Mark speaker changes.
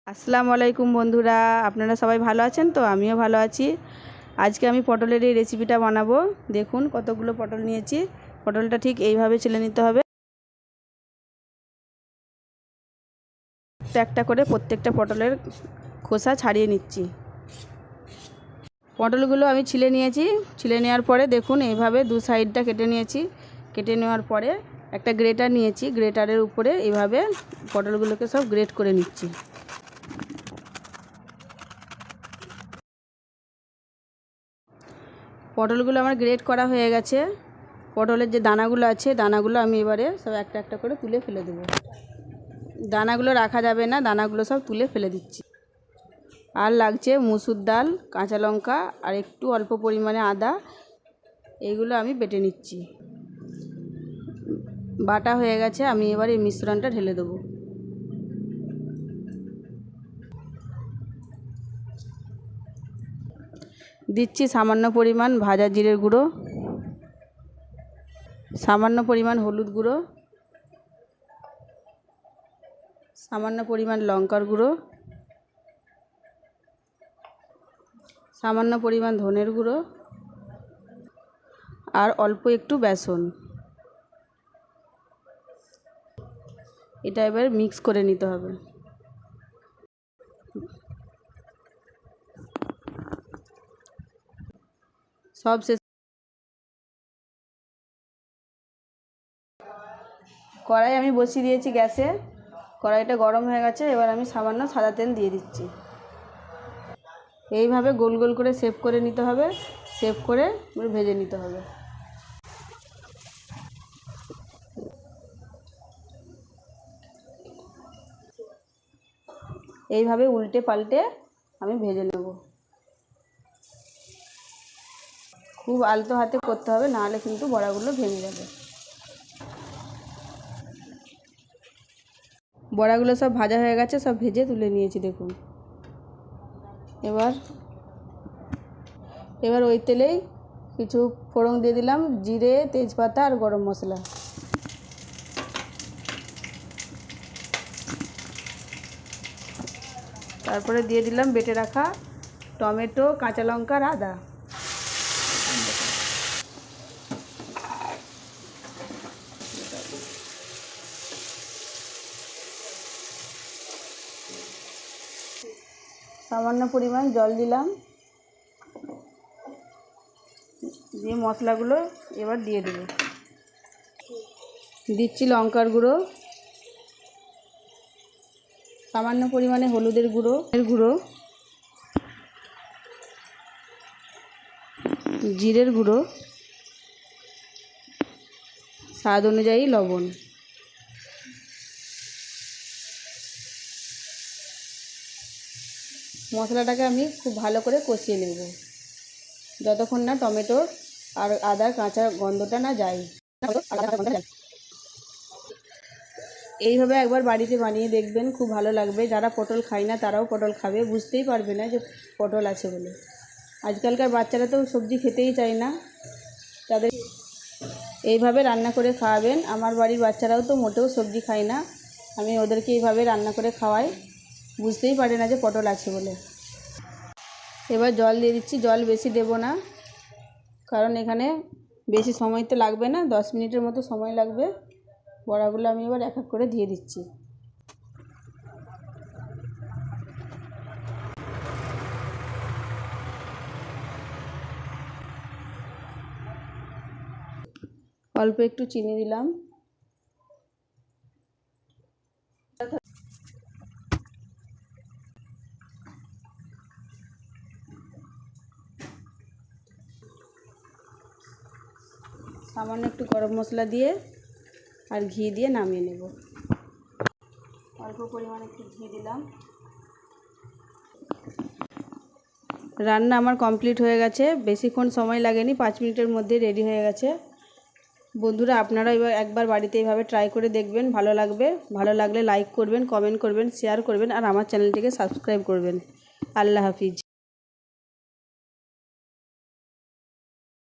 Speaker 1: আসসালামু আলাইকুম বন্ধুরা, আপনারা সবাই ভালো আছেন তো? আমিও ভালো আছি। আজকে আমি পটলের এই রেসিপিটা বানাবো। দেখুন কতগুলো পটল নিয়েছি। পটলটা ঠিক এইভাবে ছিলে নিতে হবে, একটা করে প্রত্যেকটা পটলের খোসা ছাড়িয়ে নিচ্ছি। পটলগুলো আমি ছিলে নিয়েছি। ছিলে নেওয়ার পরে দেখুন এইভাবে দু সাইডটা কেটে নিয়েছি। কেটে নেওয়ার পরে একটা গ্রেটার নিয়েছি। গ্রেটারের উপরে এইভাবে পটলগুলোকে সব গ্রেট করে নিচ্ছি। পটলগুলো আমার গ্রেট করা হয়ে গেছে। পটলের যে দানাগুলো আছে, দানাগুলো আমি এবারে সব একটা একটা করে তুলে ফেলে দেবো। দানাগুলো রাখা যাবে না, দানাগুলো সব তুলে ফেলে দিচ্ছি। আর লাগছে মুসুর ডাল, কাঁচা লঙ্কা আর একটু অল্প পরিমাণে আদা। এইগুলো আমি বেটে নিচ্ছি। বাটা হয়ে গেছে, আমি এবার এই মিশ্রণটা ঢেলে দেবো। দিচ্ছি সামান্য পরিমাণ ভাজা জিরের গুঁড়ো, সামান্য পরিমাণ হলুদ গুঁড়ো, সামান্য পরিমাণ লঙ্কার গুঁড়ো, সামান্য পরিমাণ ধনের গুঁড়ো আর অল্প একটু বেসন। এটা এবার মিক্স করে নিতে হবে। সব শেষ। কড়াই আমি বসিয়ে দিয়েছি গ্যাসে। কড়াইটা গরম হয়ে গেছে। এবার আমি সামান্য সাদা তেল দিয়ে দিচ্ছি। এইভাবে গোল গোল করে শেপ করে নিতে হবে। শেপ করে ভেজে নিতে হবে। এইভাবে উল্টে পাল্টে আমি ভেজে নেব। খুব আলতো হাতে করতে হবে, নাহলে কিন্তু বড়াগুলো ভেঙে যাবে। বড়াগুলো সব ভাজা হয়ে গেছে, সব ভেজে তুলে নিয়েছি দেখুন। এবার ওই তেলেই কিছু ফোড়ন দিয়ে দিলাম, জিরে, তেজপাতা আর গরম মশলা। তারপরে দিয়ে দিলাম বেটে রাখা টমেটো, কাঁচা লঙ্কা আর আদা। সামান্য পরিমাণ জল দিলাম, দিয়ে মশলাগুলো এবার দিয়ে দেব। দিচ্ছি লঙ্কার গুঁড়ো, সামান্য পরিমাণে হলুদের গুঁড়ো, জিরের গুঁড়ো, স্বাদ অনুযায়ী লবণ। মশলাটাকে আমি খুব ভালো করে কষিয়ে নেব, যতক্ষণ না টমেটোর আর আদার কাঁচা গন্ধটা না যায়। এইভাবে একবার বাড়িতে বানিয়ে দেখবেন, খুব ভালো লাগবে। যারা পটল খায় না তারাও পটল খাবে, বুঝতেই পারবে না যে পটল আছে বলে। আজকালকার বাচ্চারা তো সবজি খেতেই চায় না, তাদের এইভাবে রান্না করে খাওয়াবেন। আমার বাড়ির বাচ্চারাও তো মোটেও সবজি খায় না, আমি ওদেরকে এইভাবে রান্না করে খাওয়াই, বুঝতেই পারে না যে পটল আছে বলে। এবার জল দিয়ে দিচ্ছি। জল বেশি দেব না, কারণ এখানে বেশি সময় তো লাগবে না, 10 মিনিটের মতো সময় লাগবে। বড়াগুলো আমি এবার এক এক করে দিয়ে দিচ্ছি। অল্প একটু চিনি দিলাম। সামান্য একটু গরম মশলা দিয়ে আর ঘি দিয়ে নামিয়ে নেব। অল্প পরিমাণে একটু ঘি দিলাম। রান্না আমার কমপ্লিট হয়ে গেছে, বেশিক্ষণ সময় লাগেনি, 5 মিনিটের মধ্যে রেডি হয়ে গেছে। বন্ধুরা, আপনারা এবার একবার বাড়িতে এইভাবে ট্রাই করে দেখবেন, ভালো লাগবে। ভালো লাগলে লাইক করবেন, কমেন্ট করবেন, শেয়ার করবেন আর আমার চ্যানেলটিকে সাবস্ক্রাইব করবেন। আল্লাহ হাফিজ।